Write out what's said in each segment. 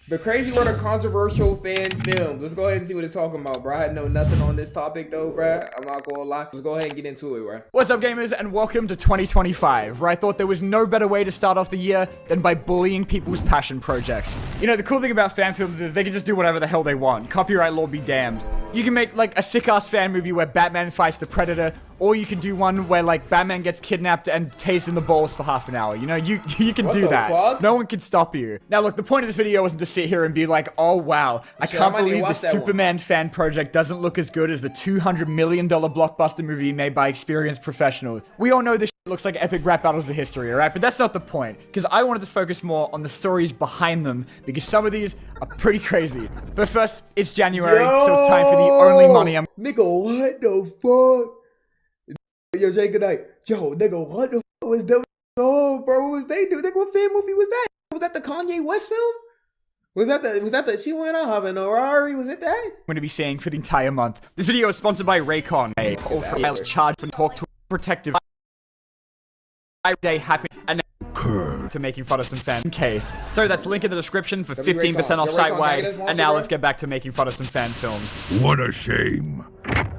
The crazy world of controversial fan films. Let's go ahead and see what it's talking about, bro. I know nothing on this topic though, bro. I'm not gonna lie. Let's go ahead and get into it, bro. What's up, gamers, and welcome to 2025, where I thought there was no better way to start off the year than by bullying people's passion projects. You know, the cool thing about fan films is they can just do whatever the hell they want. Copyright law be damned. You can make, like, a sick-ass fan movie where Batman fights the Predator, or you can do one where, like, Batman gets kidnapped and tased in the balls for half an hour. You know, you can do that. Fuck? No one can stop you. Now, look, the point of this video wasn't to sit here and be like, oh, wow, I can't believe the Superman fan project doesn't look as good as the $200 million blockbuster movie made by experienced professionals. We all know this shit looks like epic rap battles of history, alright? But that's not the point, because I wanted to focus more on the stories behind them, because some of these are pretty crazy. But first, it's January, so it's time for the only money I'm— Nigga, what the fuck? Yo, Jay, good night. Yo, nigga, what the fuck was that? Oh, bro, what was they do? Nigga, what fan movie was that? Was that the Kanye West film? Was that the she went on having a Rari? Was it that? going to be seeing for the entire month. This video is sponsored by Raycon, a ultra charged and talk to protective day happy and to making fun of some fan case. So that's link in the description for 15% off site-wide. And now let's get back to making fun of some fan films. What a shame.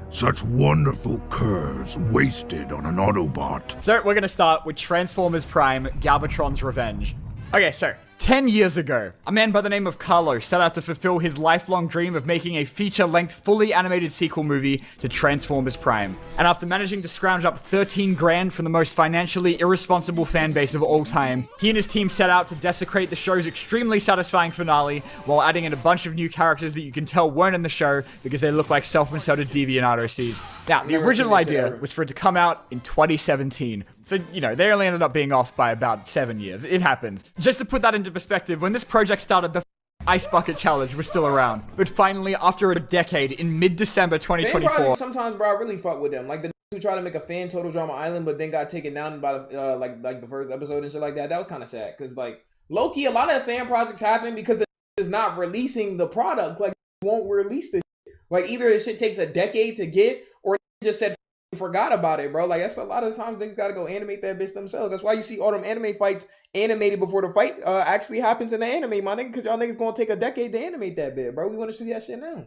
Such wonderful curves wasted on an Autobot. So we're going to start with Transformers Prime, Galvatron's Revenge. Okay, so 10 years ago, a man by the name of Carlos set out to fulfill his lifelong dream of making a feature-length, fully animated sequel movie to Transformers Prime. And after managing to scrounge up 13 grand from the most financially irresponsible fan base of all time, he and his team set out to desecrate the show's extremely satisfying finale while adding in a bunch of new characters that you can tell weren't in the show because they look like self-inserted DeviantArt OCs. Now, the original idea was for it to come out in 2017. So, you know, they only ended up being off by about 7 years. It happens. Just to put that into perspective, when this project started, the Ice Bucket Challenge was still around. But finally, after a decade, in mid-December 2024... Sometimes, bro, I really fuck with them. Like, the who tried to make a fan Total Drama Island, but then got taken down by, like the first episode and shit like that. That was kind of sad. Because, like, low-key, a lot of fan projects happen because the is not releasing the product. Like, won't release the shit. Like, either this shit takes a decade to get, or just said forgot about it, bro. Like, that's a lot of times they gotta go animate that bitch themselves. That's why you see all them anime fights animated before the fight actually happens in the anime, my nigga, because y'all niggas gonna take a decade to animate that bit, bro. We want to see that shit now.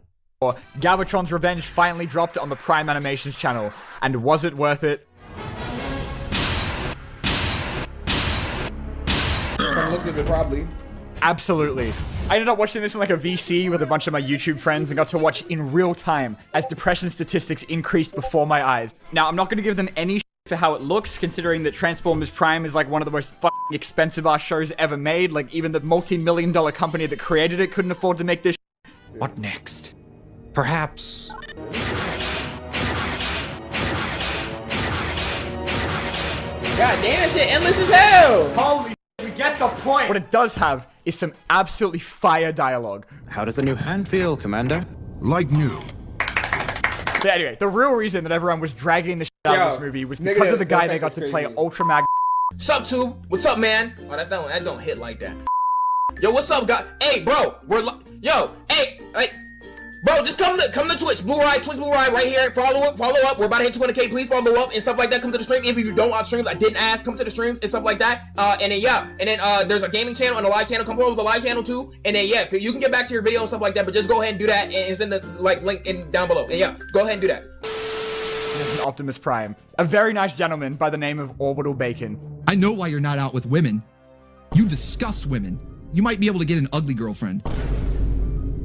Galvatron's Revenge finally dropped on the Prime Animations channel, and was it worth it? Looks like it probably. Absolutely. I ended up watching this in like a VC with a bunch of my YouTube friends and got to watch in real time as depression statistics increased before my eyes. Now, I'm not going to give them any for how it looks, considering that Transformers Prime is like one of the most fucking expensive ass shows ever made. Like, even the multi-million-dollar company that created it couldn't afford to make this. What next? Perhaps... God damn, that shit endless as hell! Holy we get the point! What it does have is some absolutely fire dialogue. How does the new hand feel, Commander? Like new. But anyway, the real reason that everyone was dragging the shit out of this movie was because of the guy they got to play Ultra Mag. Sup, Tube? What's up, man? Oh, that don't hit like that. Yo, what's up, guy? Hey, bro, bro, just come to Twitch, Twitch Blue Ride right here. Follow up. We're about to hit 200K. Please follow up and stuff like that. Come to the stream. If you don't watch streams, I didn't ask. Come to the streams and stuff like that. And then there's a gaming channel and a live channel. Come follow the live channel too. And then you can get back to your video and stuff like that. But just go ahead and do that and send the link in down below. And go ahead and do that. This is Optimus Prime, a very nice gentleman by the name of Orbital Bacon. I know why you're not out with women. You disgust women. You might be able to get an ugly girlfriend.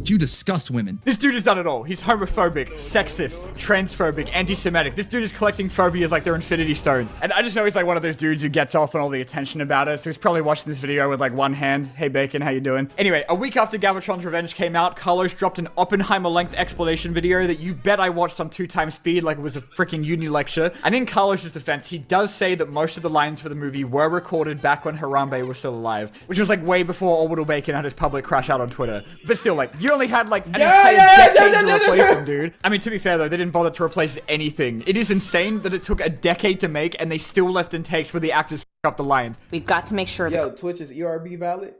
You disgust women. This dude has done it all. He's homophobic, sexist, transphobic, anti-Semitic. This dude is collecting phobias like they're Infinity Stones. And I just know he's like one of those dudes who gets off on all the attention about it. So he's probably watching this video with like one hand. Hey Bacon, how you doing? Anyway, a week after Galvatron's Revenge came out, Carlos dropped an Oppenheimer-length explanation video that you bet I watched on 2x speed like it was a freaking uni lecture. And in Carlos's defense, he does say that most of the lines for the movie were recorded back when Harambe was still alive, which was like way before Orbital Bacon had his public crash out on Twitter. But still, like, you only had like an entire decade to replace him, dude. I mean, to be fair though, they didn't bother to replace anything. It is insane that it took a decade to make and they still left in takes where the actors f up the lines. We've got to make sure. Yo, Twitch is ERB valid?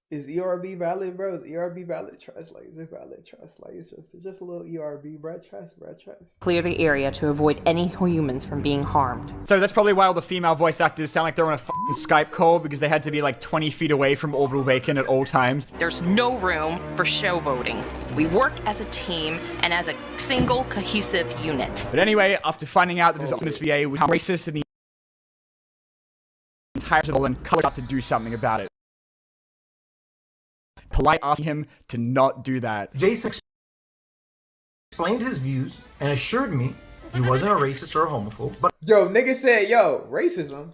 Is ERB valid, bro? Is ERB valid? Trust, like, is it valid? Trust, like, it's just a little ERB, bro. Trust. Clear the area to avoid any humans from being harmed. So that's probably why all the female voice actors sound like they're on a fucking Skype call, because they had to be like 20 feet away from Orbital Bacon at all times. There's no room for showboating. We work as a team and as a single cohesive unit. But anyway, after finding out that this Optimus VA was racist in the entire and Color out to do something about it. Polite asking him to not do that. Jason explained his views and assured me he wasn't a racist or a homophobe, but Yo, nigga said, yo, racism?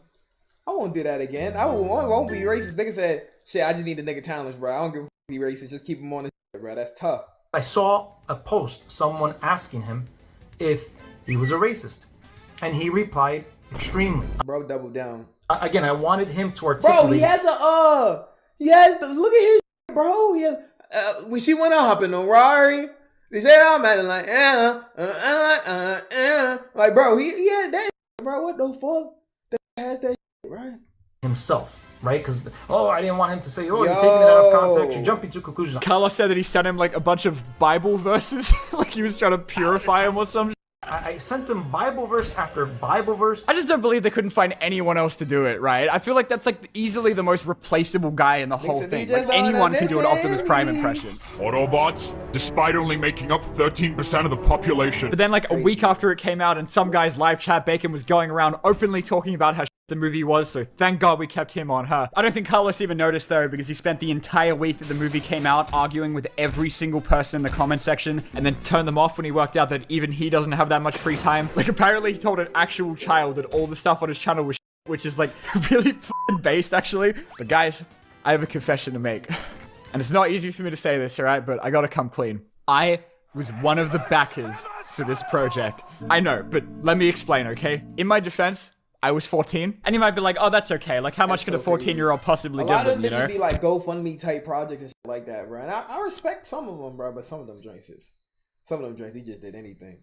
I won't do that again. I won't be racist. Nigga said, shit, I just need the nigga talents, bro. I don't give a be racist. Just keep him on the shit, bro. That's tough. I saw a post, someone asking him if he was a racist, and he replied extremely. Bro, double down. Again, I wanted him to articulate. Bro, he has the, look at his shit, bro. He has, when she went up in the Rari, they say, I'm at it like, like, bro, he had that shit, bro. What the fuck? That has that shit, right? Himself, right? Because, I didn't want him to say, you're taking it out of context, you're jumping to conclusions. Carlos said that he sent him like a bunch of Bible verses, like he was trying to purify him or something. I sent him Bible verse after Bible verse. I just don't believe they couldn't find anyone else to do it, right? I feel like that's like easily the most replaceable guy in the whole thing. Like anyone could do an Optimus Prime impression. Autobots, despite only making up 13% of the population. But then like a week after it came out and some guy's live chat, Bacon was going around openly talking about how the movie was, so thank God we kept him on her. I don't think Carlos even noticed though, because he spent the entire week that the movie came out arguing with every single person in the comment section and then turned them off when he worked out that even he doesn't have that much free time. Like apparently he told an actual child that all the stuff on his channel was which is like really f***ing based actually. But guys, I have a confession to make. And it's not easy for me to say this, alright, but I gotta come clean. I was one of the backers for this project. I know, but let me explain, okay? In my defense, I was 14, and you might be like, oh, that's okay. Like, how much could a 14-year-old possibly give them, you know? A lot of them be like GoFundMe type projects and shit like that, bro. And I respect some of them, bro, but some of them joints, he just did anything.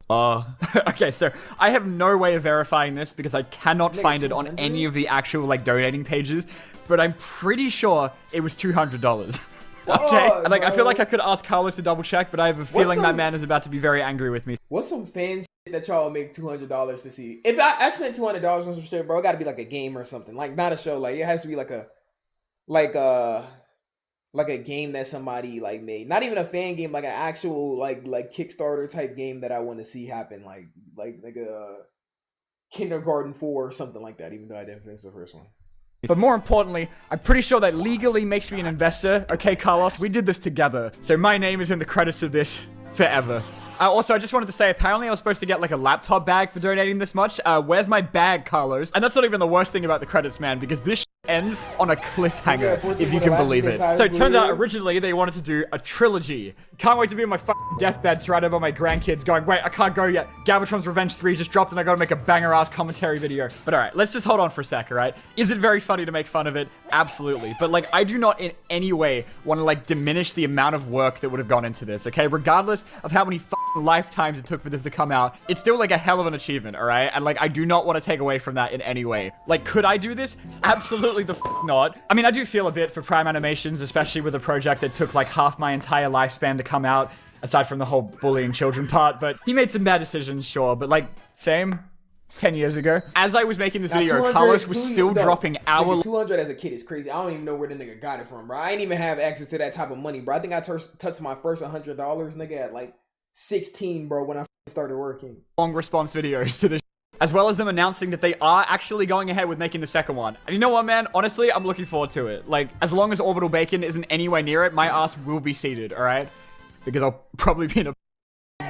Okay, so I have no way of verifying this because I cannot find it on any of the actual, like, donating pages, but I'm pretty sure it was $200. Okay, and like, I feel like I could ask Carlos to double check, but I have a feeling that man is about to be very angry with me. What's some fan shit that y'all make $200 to see? If I spent $200 on some shit, bro, it gotta be like a game or something. Like, not a show. Like, it has to be like a game that somebody like made. Not even a fan game, like an actual like Kickstarter type game that I want to see happen. Like a Kindergarten 4 or something like that, even though I didn't finish the first one. But more importantly, I'm pretty sure that legally makes me an investor. Okay, Carlos, we did this together. So my name is in the credits of this forever. Also, I just wanted to say, apparently I was supposed to get like a laptop bag for donating this much. Where's my bag, Carlos? And that's not even the worst thing about the credits, man, because this ends on a cliffhanger, if you can believe it. So it turns out originally they wanted to do a trilogy. Can't wait to be on my fucking deathbed surrounded by my grandkids going, wait, I can't go yet. Galvatron's Revenge 3 just dropped and I gotta make a banger-ass commentary video. But alright, let's just hold on for a sec, alright? Is it very funny to make fun of it? Absolutely. But like, I do not in any way want to like diminish the amount of work that would have gone into this, okay? Regardless of how many fucking lifetimes it took for this to come out, it's still like a hell of an achievement, alright? And like, I do not want to take away from that in any way. Like, could I do this? Absolutely the f not. I mean, I do feel a bit for Prime Animations, especially with a project that took like half my entire lifespan to come out, aside from the whole bullying children part, but he made some bad decisions, sure, but like, same 10 years ago. As I was making this video, Carlos was still dropping our... 200 as a kid is crazy. I don't even know where the nigga got it from, bro. I ain't even have access to that type of money, bro. I think I touched my first $100, nigga, at like 16, bro, when I started working. Long response videos to this, as well as them announcing that they are actually going ahead with making the second one. And you know what, man? Honestly, I'm looking forward to it. Like, as long as Orbital Bacon isn't anywhere near it, my ass will be seated, alright? Because I'll probably be in a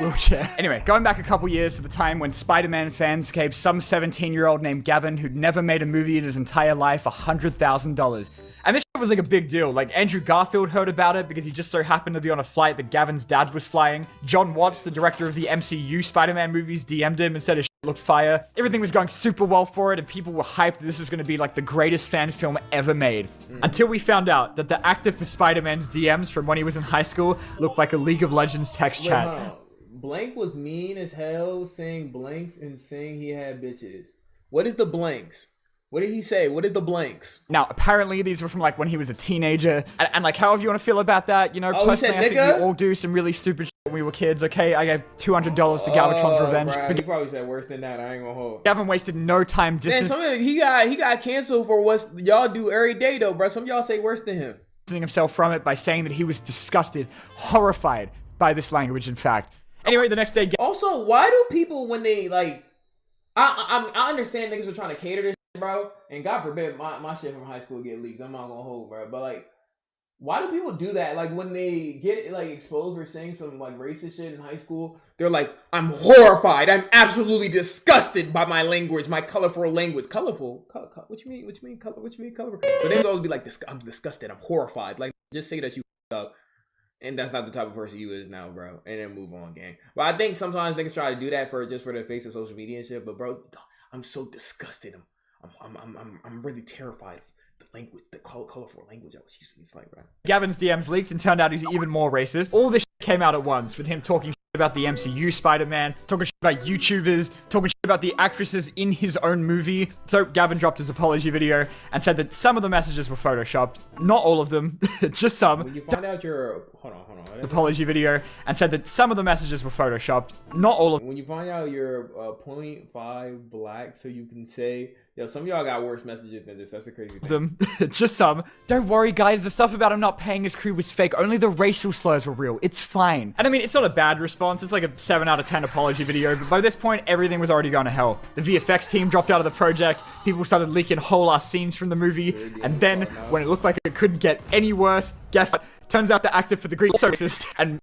wheelchair. Anyway, going back a couple years to the time when Spider-Man fans gave some 17-year-old named Gavin, who'd never made a movie in his entire life, $100,000. And this shit was like a big deal. Like, Andrew Garfield heard about it because he just so happened to be on a flight that Gavin's dad was flying. John Watts, the director of the MCU Spider-Man movies, DM'd him and said his shit looked fire. Everything was going super well for it, and people were hyped that this was going to be like the greatest fan film ever made. Until we found out that the actor for Spider-Man's DMs from when he was in high school looked like a League of Legends text chat. Blank was mean as hell saying blanks and saying he had bitches. What is the blanks? What did he say? What is the blanks? Now, apparently these were from like when he was a teenager, and like however you want to feel about that, you know, Oh, he personally said I think nigga? we all do some really stupid shit when we were kids, okay? I gave $200 to Galvatron's Revenge. Bruh, But he probably said worse than that. I ain't gonna hold. Gavin wasted no time Man, distancing some of he got canceled for what y'all do every day though, bro. Some of y'all say worse than him. himself from it by saying that he was disgusted, horrified by this language, in fact. Anyway, the next day, Also, why do people when they like, I understand niggas are trying to cater this shit, bro, and God forbid my shit from high school get leaked. I'm not gonna hold, bro. But like, why do people do that? Like when they get like exposed for saying some like racist shit in high school, they're like, I'm horrified. I'm absolutely disgusted by my language, my colorful language. Colorful? What you mean? What you mean color? What you mean colorful? But they always be like, I'm disgusted. I'm horrified. Like just say that you up. And that's not the type of person you is now, bro. And then move on, gang. But I think sometimes niggas try to do that for the face of social media and shit. But bro, I'm so disgusted. I'm really terrified of the language, the colorful language I was using. It's like, bro. Gavin's DMs leaked and turned out he's even more racist. All this shit came out at once, with him talking shit about the MCU Spider-Man, talking shit about YouTubers, talking shit about the actresses in his own movie. So Gavin dropped his apology video and said that some of the messages were photoshopped. Not all of them, just some. When you find out your hold on. Apology video and said that some of the messages were photoshopped. Not all of When you find out you're 0.5 black, so you can say, yo, some of y'all got worse messages than this. That's a crazy thing. them, just some. Don't worry, guys. The stuff about him not paying his crew was fake. Only the racial slurs were real. It's fine. And I mean, it's not a bad response. It's like a 7 out of 10 apology video. But by this point, everything was already going to hell. The VFX team dropped out of the project. People started leaking whole ass scenes from the movie. And then, when it looked like it couldn't get any worse, guess what? Turns out the actor for the Green was racist and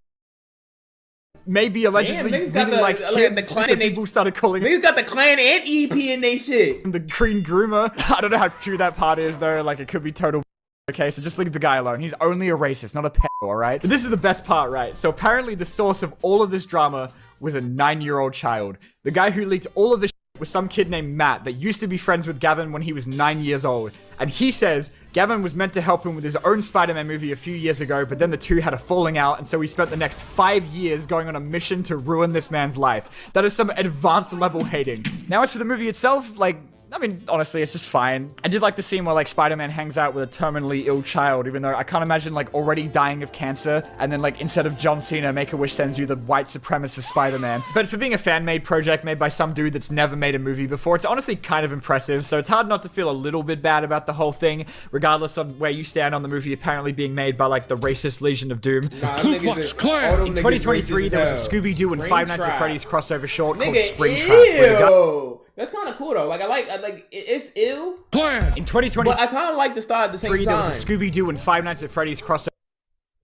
maybe allegedly Damn, niggas got really the- likes like, kids. the clan So and they- people started calling him Niggas got the Clan and EP in they shit. the Green Groomer. I don't know how true that part is though. Like it could be total. Okay, so just leave the guy alone. He's only a racist, not a pedo, alright? But this is the best part, right? So apparently the source of all of this drama was a 9-year-old child. The guy who leaked all of this was some kid named Matt that used to be friends with Gavin when he was 9 years old. And he says Gavin was meant to help him with his own Spider-Man movie a few years ago, but then the two had a falling out, and so he spent the next 5 years going on a mission to ruin this man's life. That is some advanced level hating. Now as for the movie itself, like, I mean, honestly, it's just fine. I did like the scene where, like, Spider-Man hangs out with a terminally ill child, even though I can't imagine, like, already dying of cancer, and then, like, instead of John Cena, Make-A-Wish sends you the white supremacist Spider-Man. But for being a fan-made project made by some dude that's never made a movie before, it's honestly kind of impressive, so it's hard not to feel a little bit bad about the whole thing, regardless of where you stand on the movie apparently being made by, like, the racist Legion of Doom. Ku Klux Klan. In 2023, there was a Scooby-Doo and Five Nights at Freddy's crossover short called Nigga, Springtrap, where the guy- ew. That's kind of cool though. Like I like it's ill, Klan. in 2023, but I kind of like the style at the same there time. was a Scooby-Doo and Five Nights at Freddy's crossover.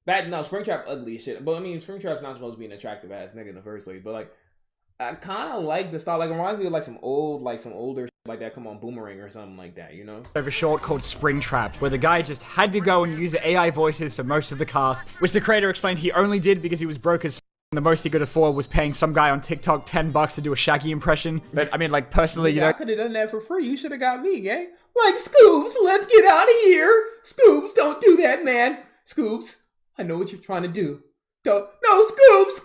Springtrap ugly as shit. But I mean, Springtrap's not supposed to be an attractive ass nigga in the first place. But like, I kind of like the style. Like, it reminds me of like some older shit like that. Come on, Boomerang or something like that. You know? Over short called Springtrap, where the guy just had to go and use the AI voices for most of the cast, which the creator explained he only did because he was broke as and the most he could afford was paying some guy on TikTok $10 to do a Shaggy impression. But I mean, like, personally, you I know, could have done that for free. You should have got me, gang. Like, Scoops, let's get out of here. Scoops, don't do that, man. Scoops, I know what you're trying to do. No, Scoops.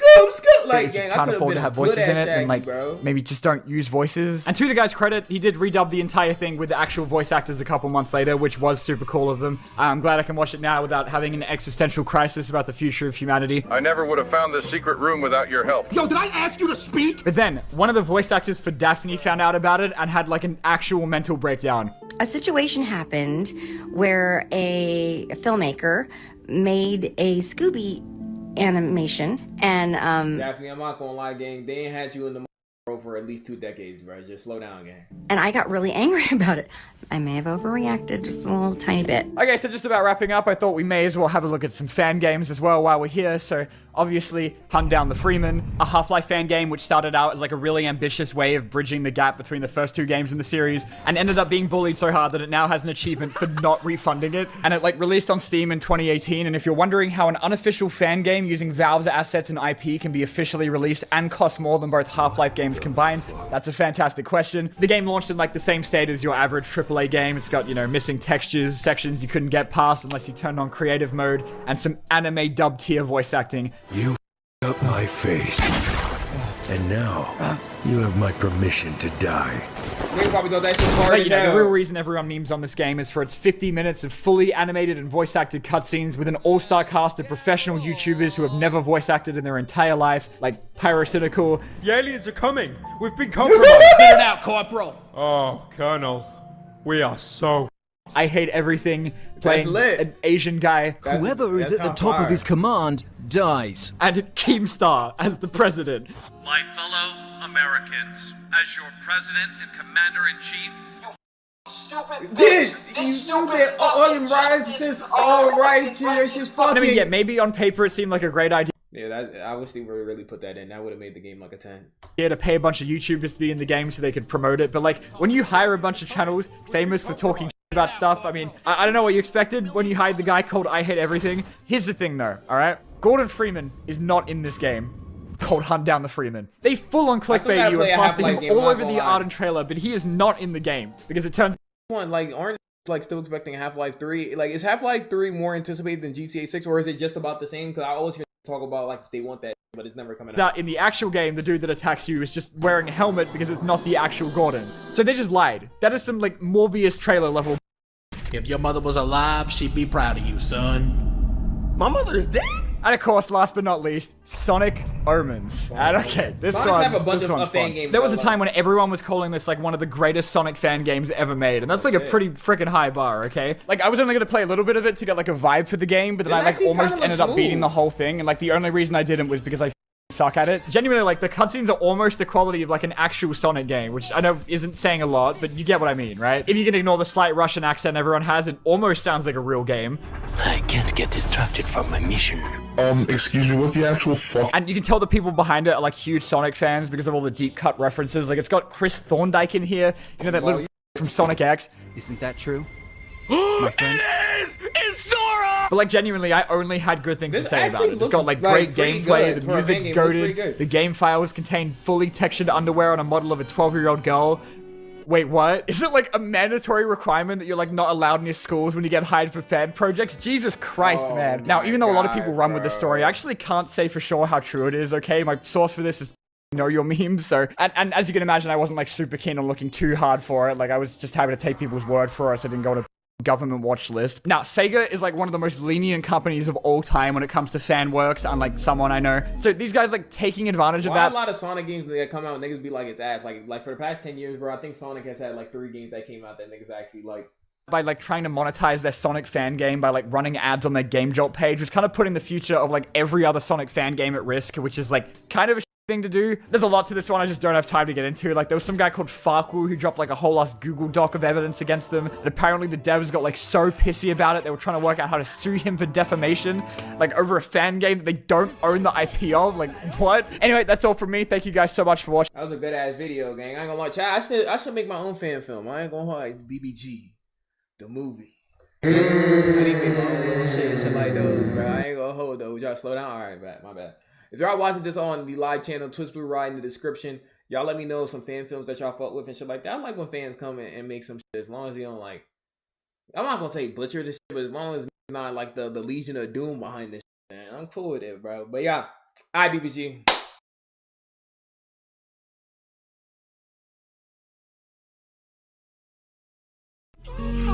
Like, if you gang, I can't could have afford been to have a voices good in ass it, Shaggy, then like bro. maybe just don't use voices. And to the guy's credit, he did redub the entire thing with the actual voice actors a couple months later, which was super cool of them. I'm glad I can watch it now without having an existential crisis about the future of humanity. I never would have found this secret room without your help. Yo, did I ask you to speak? But then, one of the voice actors for Daphne found out about it and had like an actual mental breakdown. A situation happened where a filmmaker made a Scooby animation and Daphne, I'm not gonna lie, gang. They ain't had you in the bro for at least 2 decades, bro. Just slow down, gang. and I got really angry about it. I may have overreacted just a little tiny bit. Okay, so just about wrapping up, I thought we may as well have a look at some fan games as well while we're here. So obviously, Hunt Down the Freeman, a Half-Life fan game which started out as like a really ambitious way of bridging the gap between the first 2 games in the series and ended up being bullied so hard that it now has an achievement for not refunding it. And it like released on Steam in 2018. And if you're wondering how an unofficial fan game using Valve's assets and IP can be officially released and cost more than both Half-Life games combined, that's a fantastic question. The game launched in like the same state as your average AAA game. It's got, you know, missing textures, sections you couldn't get past unless you turned on creative mode, and some anime dub tier voice acting. You up my face. And now, you have my permission to die. Nigga probably thought that shit hard But as yeah, the hell. real reason everyone memes on this game is for its 50 minutes of fully animated and voice acted cutscenes with an all-star cast of professional YouTubers who have never voice acted in their entire life, like Pyrocynical. The aliens are coming. We've been compromised. Spit it out, Corporal. Oh, Colonel. We are so... I Hate Everything, playing lit. an Asian guy. Whoever is at the top of his command dies. And Keemstar as the president. My fellow Americans, as your president and commander-in-chief, This, you stupid, all them rises, all right here, she's fucking. I mean, yeah, maybe on paper it seemed like a great idea. Yeah, I wish they would really put that in. That would have made the game like a 10. To pay a bunch of YouTubers to be in the game so they could promote it. But like, when you hire a bunch of channels famous for talking about stuff, I mean, I don't know what you expected when you hired the guy called I Hate Everything. Here's the thing though, alright? Gordon Freeman is not in this game called Hunt Down the Freeman. They full-on clickbait you and plaster him all over the art and trailer, but he is not in the game because it turns One, like, aren't like still expecting Half-Life 3? Like, is Half-Life 3 more anticipated than GTA 6, or is it just about the same? Because I always hear talk about like they want that, but it's never coming out. in the actual game, the dude that attacks you is just wearing a helmet because it's not the actual Gordon. So they just lied. That is some like Morbius trailer level. If your mother was alive, she'd be proud of you, son. My mother's dead? And of course, last but not least, Sonic Omens. And okay, this Sonic's one, have a bunch this of one's fan fun. games There was a though, time when everyone was calling this like one of the greatest Sonic fan games ever made, and that's like a pretty freaking high bar, okay? Like I was only gonna play a little bit of it to get like a vibe for the game, but then I like actually almost kinda ended looks up beating smooth. the whole thing, and like the only reason I didn't was because I suck at it. Genuinely, like the cutscenes are almost the quality of like an actual Sonic game, which I know isn't saying a lot, but you get what I mean, right? If you can ignore the slight Russian accent everyone has, it almost sounds like a real game. I can't get distracted from my mission. Excuse me, what the actual fuck? And you can tell the people behind it are like huge Sonic fans because of all the deep cut references. Like it's got Chris Thorndike in here, you know that little from Sonic X. Isn't that true? My friend? It's Sora! But like genuinely, I only had good things to This say about actually it. It's looks got like like great pretty gameplay, good the for a music's fan game. It looks pretty goated, good. the game files contain fully textured underwear on a model of a 12-year-old girl. Wait, what? Is it like a mandatory requirement that you're like not allowed in your schools when you get hired for fan projects? Jesus Christ, Oh man. Now, my even though a lot of God, people run with this story, I actually can't say for sure how true it is, okay? My source for this is know your memes, so and as you can imagine, I wasn't like super keen on looking too hard for it. Like I was just happy to take people's word for it, so I didn't go to government watch list. Now, Sega is like one of the most lenient companies of all time when it comes to fan works, unlike someone I know. So these guys like taking advantage of Why that. a lot of Sonic games when they come out, niggas be like it's ass. Like for the past 10 years, bro, I think Sonic has had like 3 games that came out that niggas actually like. By like trying to monetize their Sonic fan game by like running ads on their Game Jolt page, was kind of putting the future of like every other Sonic fan game at risk, which is like kind of a thing to do. There's a lot to this one, I just don't have time to get into. Like there was some guy called Farquhar who dropped like a whole ass Google Doc of evidence against them, and apparently the devs got like so pissy about it they were trying to work out how to sue him for defamation, like over a fan game that they don't own the IP of. Like what? Anyway, that's all from me. Thank you guys so much for watching. That was a good ass video, gang. I ain't gonna lie, Chad, I should make my own fan film. I ain't gonna lie, BBG, the movie. I need to make my own little shit like those, bro. I ain't gonna hold though. Y'all slow down. All right, bad, my bad. If y'all watching this on the live channel, Twitch Blue Ride in the description, y'all let me know some fan films that y'all fuck with and shit like that. I like when fans come in and make some shit as long as they don't like. I'm not gonna say butcher this shit, but as long as it's not like the Legion of Doom behind this shit, man, I'm cool with it, bro. But yeah, all right, BBG. You